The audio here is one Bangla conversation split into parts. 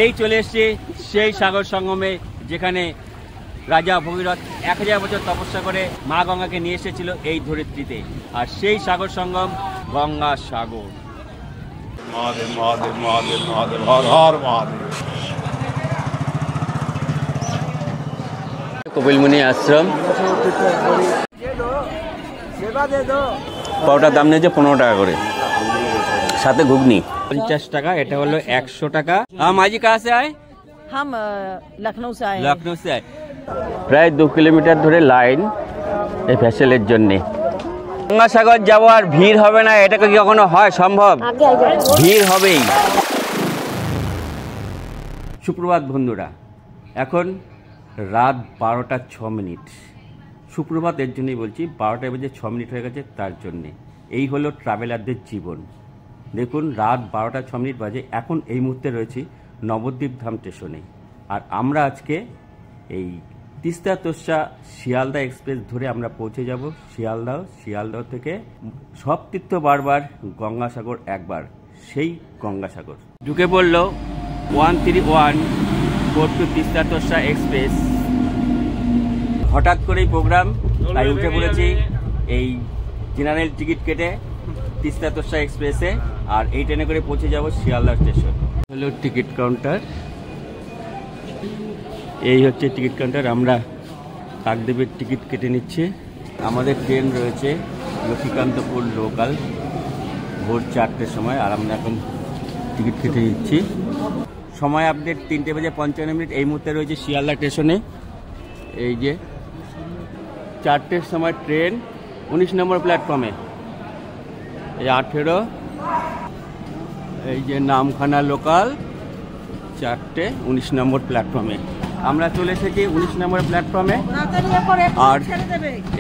এই চলে এসছে সেই সাগর সঙ্গমে, যেখানে রাজা ভগীরথ 1000 বছর তপস্যা করে মা গঙ্গাকে নিয়ে এসেছিল এই ধরিত্রীতে। আর সেই সাগর সঙ্গম গঙ্গা সাগর। মহাদেব মহাদেব মহাদেব মহাদেব হর হর মহাদেব। কপিলমুনি আশ্রম। পাউটার দাম নিয়েছে 15 টাকা করে, সাথে ঘুগনি 50 টাকা। এটা হলো 100 টাকা। মাঝি কাহা সে আয়? हम लखनऊ से आए। লখনৌ সে আয়। প্রায় 2 কিলোমিটার ধরে লাইন এই ভেসেলের জন্যে। গঙ্গাসাগর যাবো আর ভিড় হবে না, এটা কি কখনো হয় সম্ভব? ভিড় হবেই। সুপ্রভাত বন্ধুরা, এখন রাত 12টা 6 মিনিট। সুপ্রভাত এর জন্যই বলছি, 12টা বেজে 6 মিনিট হয়ে গেছে তার জন্যে। এই হলো ট্রাভেলারদের জীবন। দেখুন, রাত 12টা 6 মিনিট বাজে। এখন এই মুহূর্তে রয়েছি নবদ্বীপ ধাম স্টেশনে। আর আমরা আজকে এই তিস্তা তোর্ষা শিয়ালদা এক্সপ্রেস ধরে আমরা পৌঁছে যাব শিয়ালদহ থেকে সব তীর্থ বারবার, গঙ্গাসাগর একবার, সেই গঙ্গাসাগর। ঢুকে পড়ল 13142 তিস্তা তোর্ষা এক্সপ্রেস। হঠাৎ করেই প্রোগ্রাম, তাই উঠে পড়েছি এই জেনারেল টিকিট কেটে তিস্তা তোর্ষা এক্সপ্রেসে। আর এই ট্রেনে করে পৌঁছে যাব শিয়ালদা স্টেশন। হলো টিকিট কাউন্টার। এই হচ্ছে টিকিট কাউন্টার। আমরা কাকদ্বীপের টিকিট কেটে নিচ্ছি। আমাদের ট্রেন রয়েছে লক্ষ্মীকান্তপুর লোকাল ভোর 4টের সময়। আর আমরা এখন টিকিট কেটে নিচ্ছি। সময় আপডেট 3টে বেজে 55 মিনিট। এই মুহূর্তে রয়েছে শিয়ালদা স্টেশনে। এই যে 4টের সময় ট্রেন 19 নম্বর প্ল্যাটফর্মে। এই 18, এই যে নামখানা লোকাল 4টে 19 নম্বর প্ল্যাটফর্মে। আমরা চলে এসেছি 19 নম্বর প্ল্যাটফর্মে। আর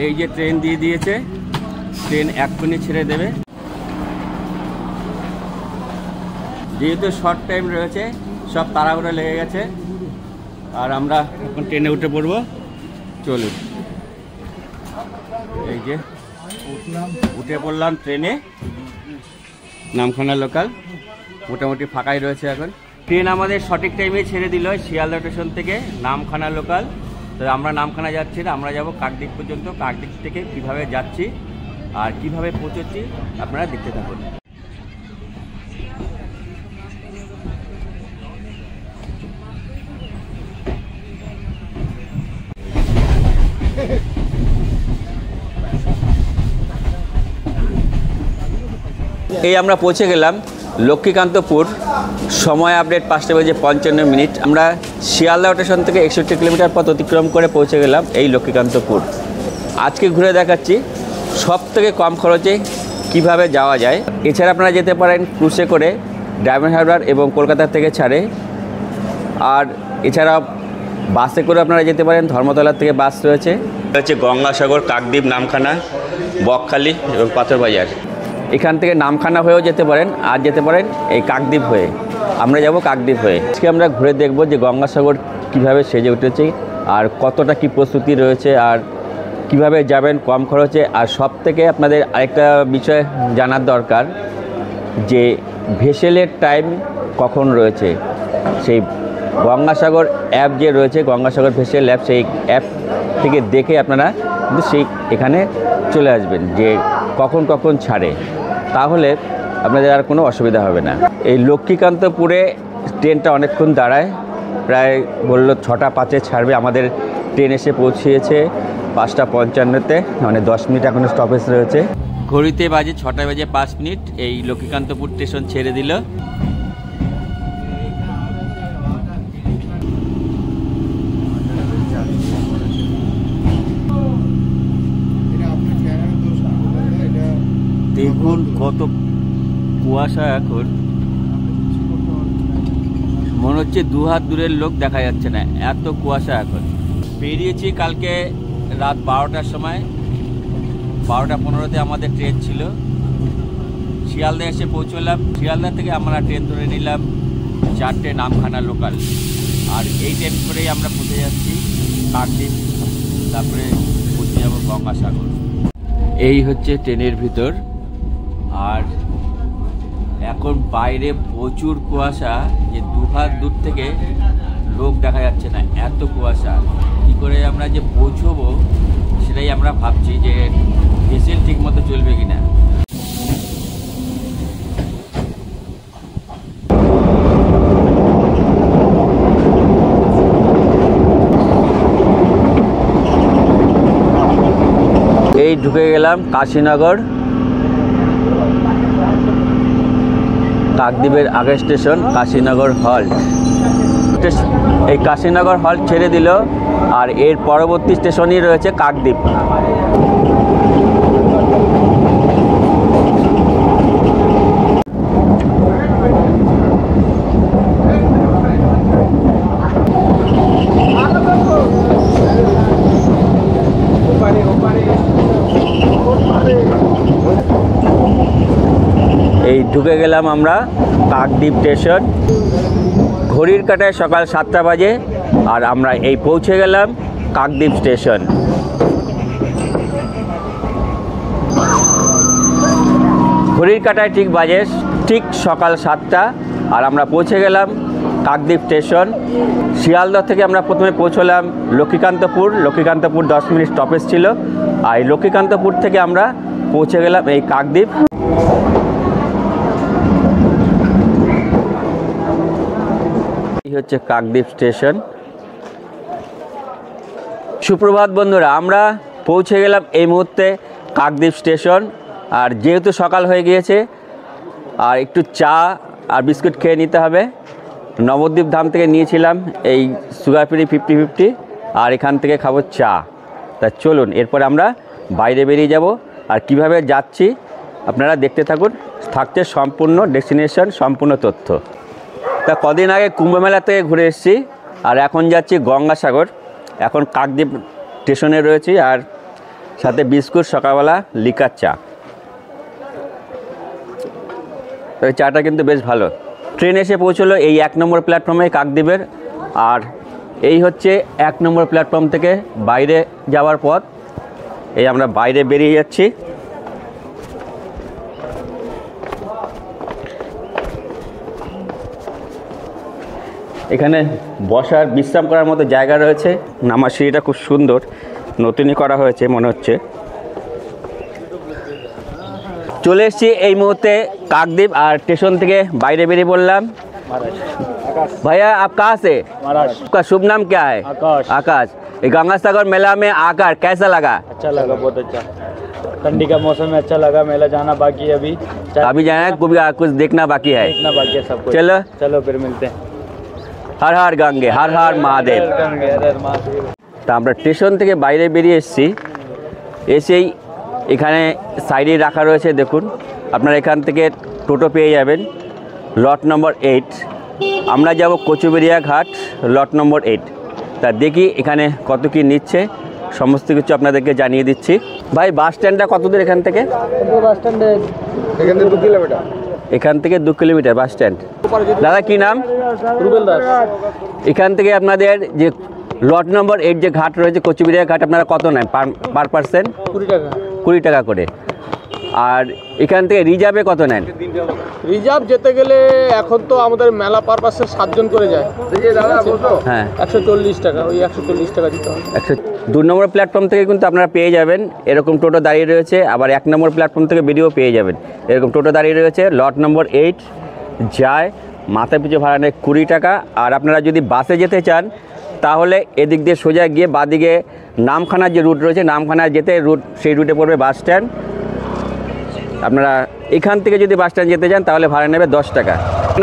এই যে ট্রেন দিয়ে দিয়েছে, ট্রেন এক্ষুনি ছেড়ে দেবে। যেহেতু শর্ট টাইম রয়েছে, সব তাড়াহুড়ো লেগে গেছে। আর আমরা এখন ট্রেনে উঠে পড়বো। চলুন, এই যে উঠে পড়লাম ট্রেনে। নামখানা লোকাল মোটামুটি ফাঁকাই রয়েছে এখন। ট্রেন আমাদের সঠিক টাইমে ছেড়ে দিল শিয়ালদা স্টেশন থেকে নামখানা লোকাল। তো আমরা নামখানা যাচ্ছি না, আমরা যাব কাকদ্বীপ পর্যন্ত। কাকদ্বীপ থেকে কিভাবে যাচ্ছি আর কিভাবে পৌঁছচ্ছি আপনারা দেখতে থাকুন। এই আমরা পৌঁছে গেলাম লক্ষ্মীকান্তপুর। সময় আপডেট 5টা বেজে 55 মিনিট। আমরা শিয়ালদা স্টেশন থেকে 61 কিলোমিটার পথ অতিক্রম করে পৌঁছে গেলাম এই লক্ষ্মীকান্তপুর। আজকে ঘুরে দেখাচ্ছি সব থেকে কম খরচে কিভাবে যাওয়া যায়। এছাড়া আপনারা যেতে পারেন ক্রুজে করে, ডায়মন্ড হারবার এবং কলকাতা থেকে ছাড়ে। আর এছাড়া বাসে করে আপনারা যেতে পারেন, ধর্মতলা থেকে বাস রয়েছে। হচ্ছে গঙ্গাসাগর, কাকদ্বীপ, নামখানা, বকখালি এবং পাথরবাজার। এখান থেকে নামখানা হয়েও যেতে পারেন, আর যেতে পারেন এই কাকদ্বীপ হয়ে। আমরা যাব কাকদ্বীপ হয়ে। আজকে আমরা ঘুরে দেখব যে গঙ্গাসাগর কিভাবে সেজে উঠেছে আর কতটা কি প্রস্তুতি রয়েছে আর কিভাবে যাবেন কম খরচে। আর সব থেকে আপনাদের আরেকটা বিষয় জানার দরকার যে ভেসেলের টাইম কখন রয়েছে। সেই গঙ্গাসাগর অ্যাপ যে রয়েছে, গঙ্গাসাগর ভেসেল অ্যাপ, সেই অ্যাপ থেকে দেখে আপনারা কিন্তু সেই এখানে চলে আসবেন যে কখন কখন ছাড়ে। তাহলে আপনাদের আর কোনো অসুবিধা হবে না। এই লক্ষ্মীকান্তপুরে ট্রেনটা অনেকক্ষণ দাঁড়ায়, প্রায় বললো 6টা 5-এ ছাড়বে। আমাদের ট্রেন এসে পৌঁছিয়েছে 5টা 55-তে, মানে 10 মিনিট এখনও স্টপেজ রয়েছে। ঘড়িতে বাজে 6টা বেজে 5 মিনিট। এই লক্ষ্মীকান্তপুর স্টেশন ছেড়ে দিল। দেখুন কত কুয়াশা। এখন মনে হচ্ছে 2 হাত দূরের লোক দেখা যাচ্ছে না, এত কুয়াশা এখন। বেরিয়েছি কালকে রাত 12টার সময়। 12টা 15-তে আমাদের ট্রেন ছিল। শিয়ালদা এসে পৌঁছলাম। শিয়ালদা থেকে আমরা ট্রেন ধরে নিলাম 4টে নামখানা লোকাল। আর এই ট্রেন করেই আমরা পৌঁছে যাচ্ছি কাকদ্বীপ, তারপরে পৌঁছে যাব গঙ্গাসাগর। এই হচ্ছে ট্রেনের ভিতর। আর এখন বাইরে প্রচুর কুয়াশা, যে দু হাত দূর থেকে লোক দেখা যাচ্ছে না, এত কুয়াশা। কী করে আমরা যে পৌঁছবো সেটাই আমরা ভাবছি, যে ভেসেল ঠিক মতো চলবে কিনা। এই ঢুকে গেলাম কাশীনগর, কাকদ্বীপের আগের স্টেশন কাশীনগর হল্ট। এই কাশীনগর হল্ট ছেড়ে দিল, আর এর পরবর্তী স্টেশনই রয়েছে কাকদ্বীপ। এই ঢুকে গেলাম আমরা কাকদ্বীপ স্টেশন। ঘড়ির কাঁটায় সকাল 7টা বাজে, আর আমরা এই পৌঁছে গেলাম কাকদ্বীপ স্টেশন। ঘড়ির কাঁটায় ঠিক বাজে ঠিক সকাল 7টা, আর আমরা পৌঁছে গেলাম কাকদ্বীপ স্টেশন। শিয়ালদহ থেকে আমরা প্রথমে পৌঁছলাম লক্ষ্মীকান্তপুর। লক্ষ্মীকান্তপুর 10 মিনিট স্টপেজ ছিল, আর এই লক্ষ্মীকান্তপুর থেকে আমরা পৌঁছে গেলাম এই কাকদ্বীপ। এই হচ্ছে কাকদ্বীপ স্টেশন। সুপ্রভাত বন্ধুরা, আমরা পৌঁছে গেলাম এই মুহূর্তে কাকদ্বীপ স্টেশন। আর যেহেতু সকাল হয়ে গিয়েছে, আর একটু চা আর বিস্কুট খেয়ে নিতে হবে। নবদ্বীপ ধাম থেকে নিয়েছিলাম এই সুগার ফ্রি 50-50, আর এখান থেকে খাবো চা। তা চলুন এরপর আমরা বাইরে বেরিয়ে যাব, আর কিভাবে যাচ্ছি আপনারা দেখতে থাকুন। থাকছে সম্পূর্ণ ডেস্টিনেশন, সম্পূর্ণ তথ্য। তা কদিন আগে কুম্ভমেলা থেকে ঘুরে এসেছি, আর এখন যাচ্ছি গঙ্গাসাগর। এখন কাকদ্বীপ স্টেশনে রয়েছি, আর সাথে বিস্কুট, সকালবেলা লিকার চা। তো এই চাটা কিন্তু বেশ ভালো। ট্রেন এসে পৌঁছলো এই 1 নম্বর প্ল্যাটফর্মে কাকদ্বীপের। আর এই হচ্ছে 1 নম্বর প্ল্যাটফর্ম থেকে বাইরে যাওয়ার পথ। এই আমরা বাইরে বেরিয়ে যাচ্ছি। এখানে বসার, বিশ্রাম করার মতো জায়গা রয়েছে। নামার সিঁড়িটা খুব সুন্দর, নতুনই করা হয়েছে মনে হচ্ছে। চলে এসেছি এই মুহূর্তে কাকদ্বীপ, আর স্টেশন থেকে বাইরে বেরিয়ে পড়লাম। भैया आप कहाँ से? महाराष्ट्र। आपका शुभ नाम क्या है? आकाश। आकाश। ये गंगासागर मेला में आकर कैसा लगा? अच्छा लगा, बहुत अच्छा। ठंडी का मौसम में अच्छा लगा। मेला जाना बाकी है अभी। अभी जाना है, कुछ देखना बाकी है। देखना बाकी है सब कुछ। चलो चलो फिर मिलते हैं। हर हर गंगे, हर हर महादेव। हर हर महादेव। তা আমরা স্টেশন থেকে বাইরে বেরিয়ে এসেছি। এসেই এখানে সাইডে রাখা রয়েছে, দেখুন আপনারা এখান থেকে টোটো পেয়ে যাবেন। লট নম্বর 8 আমরা যাব কচুবেড়িয়া ঘাট, লট নম্বর 8। তা দেখি এখানে কত কি নিচ্ছে, সমস্ত কিছু আপনাদেরকে জানিয়ে দিচ্ছি। ভাই বাস স্ট্যান্ডটা কত দূর এখান থেকে? বাস স্ট্যান্ডে এখান থেকে 2 কিলোমিটার। এখান থেকে 2 কিলোমিটার বাস স্ট্যান্ড। দাদা কি নাম? রুবেল দাস। এখান থেকে আপনাদের যে লট নম্বর 8 যে ঘাট রয়েছে কচুবেড়িয়া ঘাট, আপনারা কত নেন পার পার্সন? 20 টাকা। 20 টাকা করে। আর এখান থেকে রিজার্ভে কত নেন? রিজার্ভ যেতে গেলে এখন তো আমাদের মেলা পারপাসে 7 জন করে যায়। হ্যাঁ 140 টাকা, ওই 140 টাকা দিতে হবে। 2 নম্বর প্ল্যাটফর্ম থেকে কিন্তু আপনারা পেয়ে যাবেন এরকম টোটো দাঁড়িয়ে রয়েছে। আবার 1 নম্বর প্ল্যাটফর্ম থেকে বেরিয়েও পেয়ে যাবেন এরকম টোটো দাঁড়িয়ে রয়েছে। লট নম্বর 8 যায়, মাথা পিছু ভাড়া নেয় 20 টাকা। আর আপনারা যদি বাসে যেতে চান তাহলে এদিক দিয়ে সোজা গিয়ে বাদিকে নামখানার যে রুট রয়েছে, নামখানায় যেতে রুট, সেই রুটে পড়বে বাস স্ট্যান্ড। আপনারা এখান থেকে যদি বাস স্ট্যান্ড যেতে চান তাহলে ভাড়া নেবে 10 টাকা।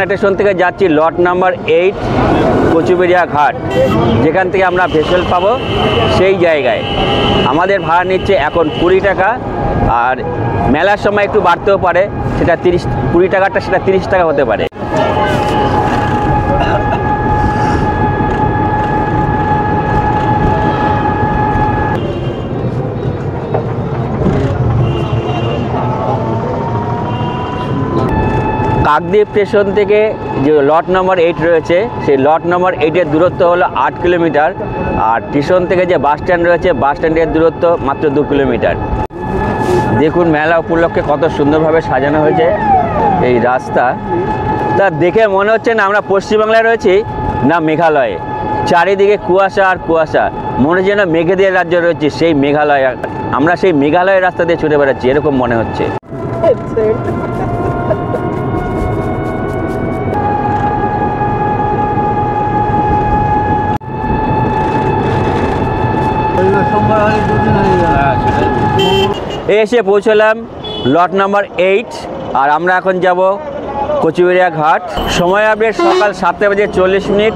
স্টেশন থেকে যাচ্ছি লট নাম্বার 8 কচুবেড়িয়া ঘাট, যেখান থেকে আমরা ভেসেল পাবো সেই জায়গায়। আমাদের ভাড়া নিচ্ছে এখন 20 টাকা, আর মেলার সময় একটু বাড়তেও পারে, সেটা 20 টাকাটা সেটা 30 টাকা হতে পারে। কাকদ্বীপ স্টেশন থেকে যে লট নম্বর 8 রয়েছে, সেই লট নম্বর 8-এর দূরত্ব হলো 8 কিলোমিটার। আর স্টেশন থেকে যে বাস স্ট্যান্ড রয়েছে, বাস স্ট্যান্ডের দূরত্ব মাত্র 2 কিলোমিটার। দেখুন মেলা উপলক্ষে কত সুন্দরভাবে সাজানো হয়েছে এই রাস্তা, তা দেখে মনে হচ্ছে না আমরা পশ্চিমবাংলায় রয়েছি না মেঘালয়ে। চারিদিকে কুয়াশা আর কুয়াশা, মনে হচ্ছে যেন মেঘেদের রাজ্যে রয়েছে, সেই মেঘালয়। আমরা সেই মেঘালয়ের রাস্তা দিয়ে ছুটে বেড়াচ্ছি এরকম মনে হচ্ছে। এসে পৌঁছলাম লট নাম্বার 8 আর আমরা এখন যাব কচুবেড়িয়া ঘাট। সময় আপডেট সকাল 7:40।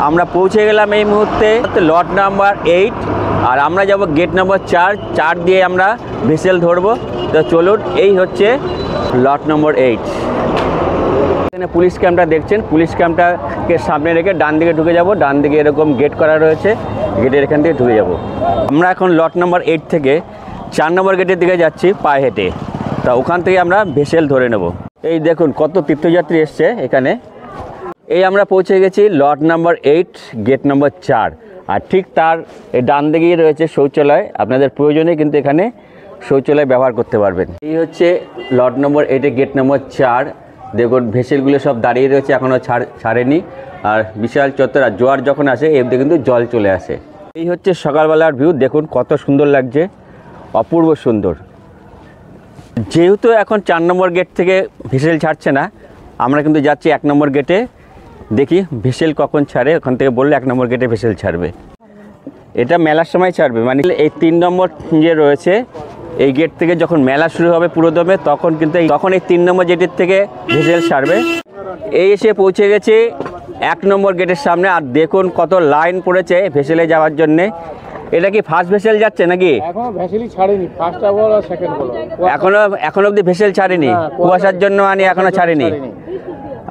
আমরা পৌঁছে গেলাম এই মুহূর্তে লট নাম্বার 8 আর আমরা যাব গেট নাম্বার 4 দিয়ে আমরা ভেসেল ধরবো। তো চলুন, এই হচ্ছে লট নম্বর 8। এখানে পুলিশ ক্যাম্পটা দেখছেন, পুলিশ ক্যাম্পটাকে সামনে রেখে ডান দিকে ঢুকে যাব। ডান দিকে এরকম গেট করা রয়েছে, গেটের এখান থেকে ঢুকে যাব। আমরা এখন লট নম্বর 8 থেকে 4 নম্বর গেটের দিকে যাচ্ছি পায়ে হেঁটে। তা ওখান থেকে আমরা ভেসেল ধরে নেব। এই দেখুন কত তীর্থযাত্রী এসছে এখানে। এই আমরা পৌঁছে গেছি লট নাম্বার 8 গেট নম্বর 4 আর ঠিক তার ডান দিকেই রয়েছে শৌচালয়। আপনাদের প্রয়োজনে কিন্তু এখানে শৌচালয় ব্যবহার করতে পারবেন। এই হচ্ছে লট নম্বর 8 গেট নম্বর 4। দেখুন ভেসেলগুলো সব দাঁড়িয়ে রয়েছে, এখনও ছাড়েনি। আর বিশাল চত্বর, আর জোয়ার যখন আসে এমনি কিন্তু জল চলে আসে। এই হচ্ছে সকালবেলার ভিউ, দেখুন কত সুন্দর লাগছে, অপূর্ব সুন্দর। যেহেতু এখন 4 নম্বর গেট থেকে ভেসেল ছাড়ছে না, আমরা কিন্তু যাচ্ছি 1 নম্বর গেটে। দেখি ভেসেল কখন ছাড়ে, ওখান থেকে বললে 1 নম্বর গেটে ভেসেল ছাড়বে। এটা মেলার সময় ছাড়বে, মানে এই 3 নম্বর যে রয়েছে এই গেট থেকে যখন মেলা শুরু হবে পুরোদমে তখন কিন্তু এই 3 নম্বর গেটের থেকে ভেসেল ছাড়বে। এই এসে পৌঁছে গেছে 1 নম্বর গেটের সামনে। আর দেখুন কত লাইন পড়েছে ভেসেলে যাওয়ার জন্যে। এটা কি ফার্স্ট ভেসেল যাচ্ছে নাকি? এখনো ভেসেলই ছাড়েনি, ফার্স্ট বল আর সেকেন্ড বল এখনো অবধি ভেসেল ছাড়েনি, কুয়াশার জন্য এখনো ছাড়েনি।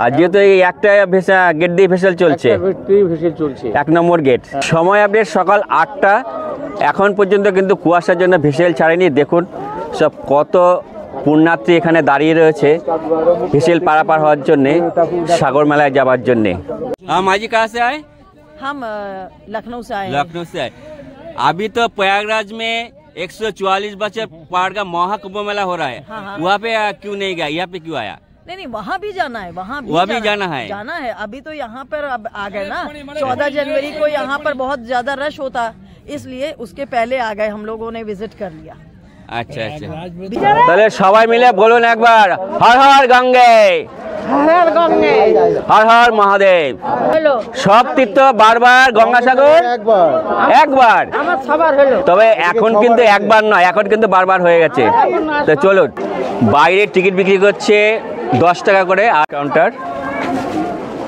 আর যেহেতু এই একটা গেট দিয়ে ভেসেল চলছে, 1 নম্বর গেট। সময় আপডেট সকাল 8টা, এখন পর্যন্ত কিন্তু কুয়াশার জন্য ভেসেল ছাড়েনি। দেখুন সব কত পুণ্যার্থী এখানে দাঁড়িয়ে রয়েছে ভেসেল পারাপার হওয়ার জন্যে, সাগর মেলায় যাওয়ার জন্যে। মাঝি কাহা সে আয়ে? हम लखनऊ से आए हैं। लखनऊ से आए। अभी तो प्रयागराज में 144 बच्चे पहाड़ का महाकुंभ मेला हो रहा है। हाँ। वहाँ पे क्यों नहीं गया, यहाँ पे क्यों आया? नहीं वहाँ भी जाना है, वहाँ भी जाना है। जाना है। अभी तो यहाँ पर अब आ गए ना, 14 जनवरी को यहाँ पर बहुत ज्यादा रश होता, इसलिए उसके पहले आ गए, हम लोगों ने विजिट कर लिया। আচ্ছা আচ্ছা, তাহলে সবাই মিলে বলুন একবার, হর হর গঙ্গে, হর হর মহাদেব। সব তীর্থ বারবার, গঙ্গাসাগর একবার, তবে এখন কিন্তু একবার নয়, এখন কিন্তু বারবার হয়ে গেছে। তো চলুন, বাইরে টিকিট বিক্রি করছে 10 টাকা করে। আর কাউন্টার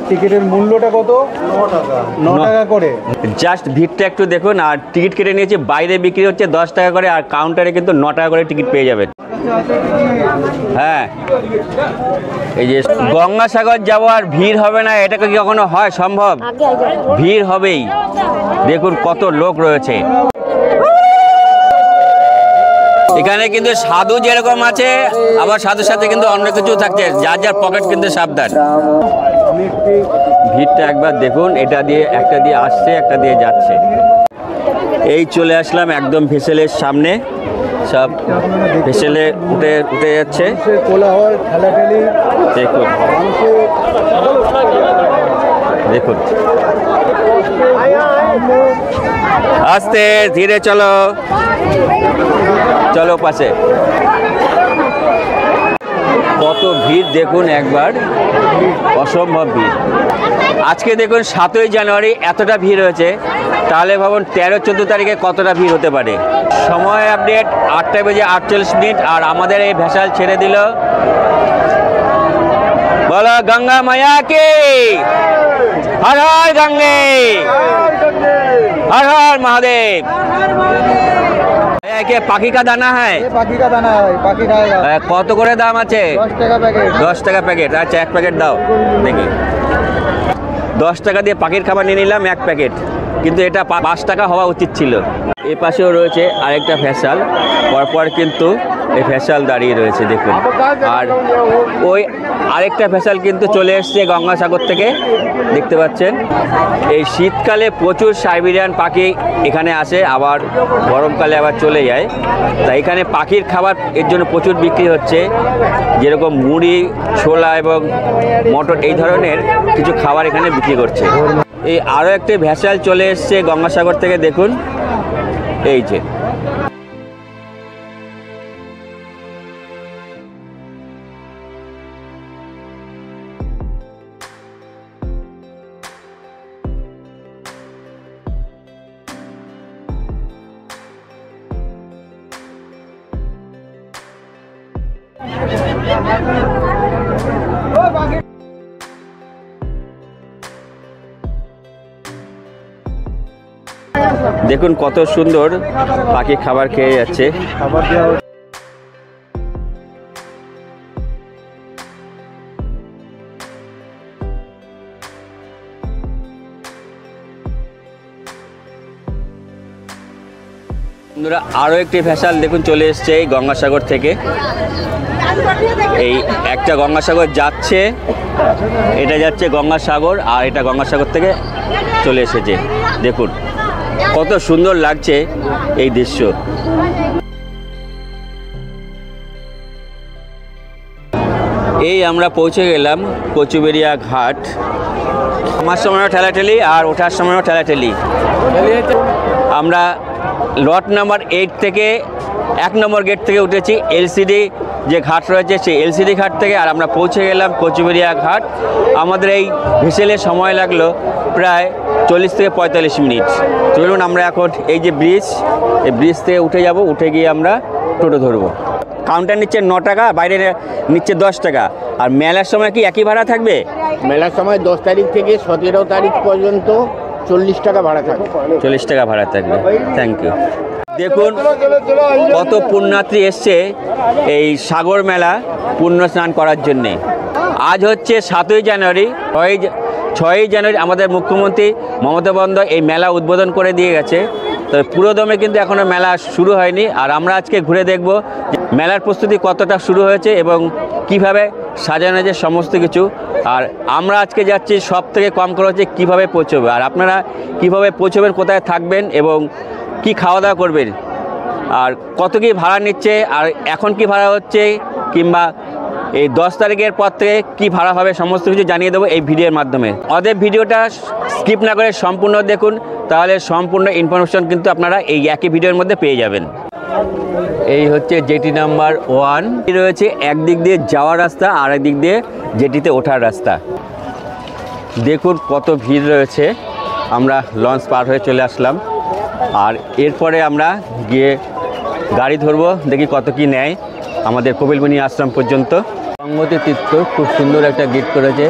টিকিটের মূল্যটা কত? 9 টাকা করে। জাস্ট ভিড়টা একটু দেখুন। আর টিকিট কেটে নিয়েছে, বাইরে বিক্রি হচ্ছে 10 টাকা করে, আর কাউন্টারে কিন্তু 9 টাকা করে টিকিট পেয়ে যাবেন। হ্যাঁ, এই যে গঙ্গাসাগর যাবো আর ভিড় হবে না, এটা কি কখনো হয় সম্ভব? ভিড় হবেই। দেখুন কত লোক রয়েছে এখানে। কিন্তু সাধু যেরকম আছে, আবার সাধুর সাথে কিন্তু অন্য কিছু থাকছে, যার যার পকেট কিন্তু সাবধান। ভিড়টা একবার দেখুন, এটা দিয়ে একটা দিয়ে আসছে, একটা দিয়ে যাচ্ছে। এই চলে আসলাম একদম ভেসেলের সামনে, সব ভেসেলে উঠে যাচ্ছে। দেখুন দেখুন, আস্তে ধীরে চলো, চলো পাশে। কত ভিড় দেখুন একবার, অসম্ভব ভিড়। আজকে দেখুন 7ই জানুয়ারি এতটা ভিড় হয়েছে, তাহলে ভাবুন 13-14 তারিখে কতটা ভিড় হতে পারে। সময় আপডেট 8:48। আর আমাদের এই ভেসেল ছেড়ে দিল। বলো গঙ্গা মায়া কি, হর হর গঙ্গে, हर हर महादेव। क्या पाखी का दाना है? পাখি কা দানা হয়, পাখি খায়গা। কত করে দাম আছে? 10 টাকা প্যাকেট। 10 টাকা প্যাকেট। আচ্ছা, 1 প্যাকেট দাও দেখি। 10 টাকা দিয়ে পাখির খাবার নিয়ে নিলাম 1 প্যাকেট, কিন্তু এটা 5 টাকা হওয়া উচিত ছিল। এই পাশেও রয়েছে আরেকটা ভেসেল, পরপর কিন্তু এই ভেসেল দাঁড়িয়ে রয়েছে দেখুন। আর ওই আরেকটা ভেসেল কিন্তু চলে এসছে গঙ্গাসাগর থেকে, দেখতে পাচ্ছেন। এই শীতকালে প্রচুর সাইবেরিয়ান পাখি এখানে আসে, আবার গরমকালে আবার চলে যায়। তাই এখানে পাখির খাবার এর জন্য প্রচুর বিক্রি হচ্ছে, যেরকম মুড়ি, ছোলা এবং মটর, এই ধরনের কিছু খাবার এখানে বিক্রি করছে। এই আরও একটি ভেসেল চলে এসছে গঙ্গাসাগর থেকে, দেখুন এই যে। দেখুন কত সুন্দর পাখি খাবার খেয়ে যাচ্ছে। বন্ধুরা আরও একটি ভেসেল দেখুন চলে এসছে এই গঙ্গাসাগর থেকে। এই একটা গঙ্গাসাগর যাচ্ছে, এটা যাচ্ছে গঙ্গাসাগর, আর এটা গঙ্গাসাগর থেকে চলে এসেছে। দেখুন কত সুন্দর লাগছে এই দৃশ্য। এই আমরা পৌঁছে গেলাম কচুবেড়িয়া ঘাট। আমার সময়ও ঠেলাঠেলি আর ওঠার সময়ও ঠেলাঠেলি। আমরা লট নাম্বার 8 থেকে 1 নম্বর গেট থেকে উঠেছি, এলসিডি যে ঘাট রয়েছে সেই এলসিডি ঘাট থেকে, আর আমরা পৌঁছে গেলাম কচুবেড়িয়া ঘাট। আমাদের এই ভেসেলে সময় লাগলো প্রায় 40 থেকে 45 মিনিট। চলুন আমরা এখন এই যে ব্রিজ, এই ব্রিজ থেকে উঠে যাব, উঠে গিয়ে আমরা টোটো ধরবো। কাউন্টার নিচ্ছে 9 টাকা, বাইরে নিচ্ছে 10 টাকা। আর মেলার সময় কি একই ভাড়া থাকবে? মেলার সময় 10 তারিখ থেকে 17 তারিখ পর্যন্ত 40 টাকা ভাড়া থাকবে। 40 টাকা ভাড়া থাকবে। Thank you. দেখুন কত পুণ্যার্থী এসছে এই সাগর মেলা পুণ্য স্নান করার জন্যে। আজ হচ্ছে 7ই জানুয়ারি। 6ই জানুয়ারি আমাদের মুখ্যমন্ত্রী মমতা বন্দ্যোপাধ্যায় এই মেলা উদ্বোধন করে দিয়ে গেছে। তো পুরোদমে কিন্তু এখনও মেলা শুরু হয়নি। আর আমরা আজকে ঘুরে দেখব মেলার প্রস্তুতি কতটা শুরু হয়েছে এবং কিভাবে সাজানো যে সমস্ত কিছু। আর আমরা আজকে যাচ্ছি সব থেকে কম খরচে কীভাবে পৌঁছবে, আর আপনারা কিভাবে পৌঁছবেন, কোথায় থাকবেন এবং কি খাওয়া দাওয়া করবেন, আর কত কি ভাড়া নিচ্ছে, আর এখন কি ভাড়া হচ্ছে, কিংবা এই 10 তারিখের পর থেকে কী ভাড়া হবে, সমস্ত কিছু জানিয়ে দেবো এই ভিডিওর মাধ্যমে। অতএব ভিডিওটা স্কিপ না করে সম্পূর্ণ দেখুন, তাহলে সম্পূর্ণ ইনফরমেশন কিন্তু আপনারা এই একই ভিডিওর মধ্যে পেয়ে যাবেন। এই হচ্ছে জেটি নাম্বার 1 রয়েছে, একদিক দিয়ে যাওয়ার রাস্তা আর একদিক দিয়ে জেটিতে ওঠার রাস্তা। দেখুন কত ভিড় রয়েছে। আমরা লঞ্চ পার হয়ে চলে আসলাম, আর এরপরে আমরা গিয়ে গাড়ি ধরবো, দেখি কত কি নেয় আমাদের কপিলমুনি আশ্রম পর্যন্ত। সংহতি তীর্থ খুব সুন্দর একটা গিফট করেছে,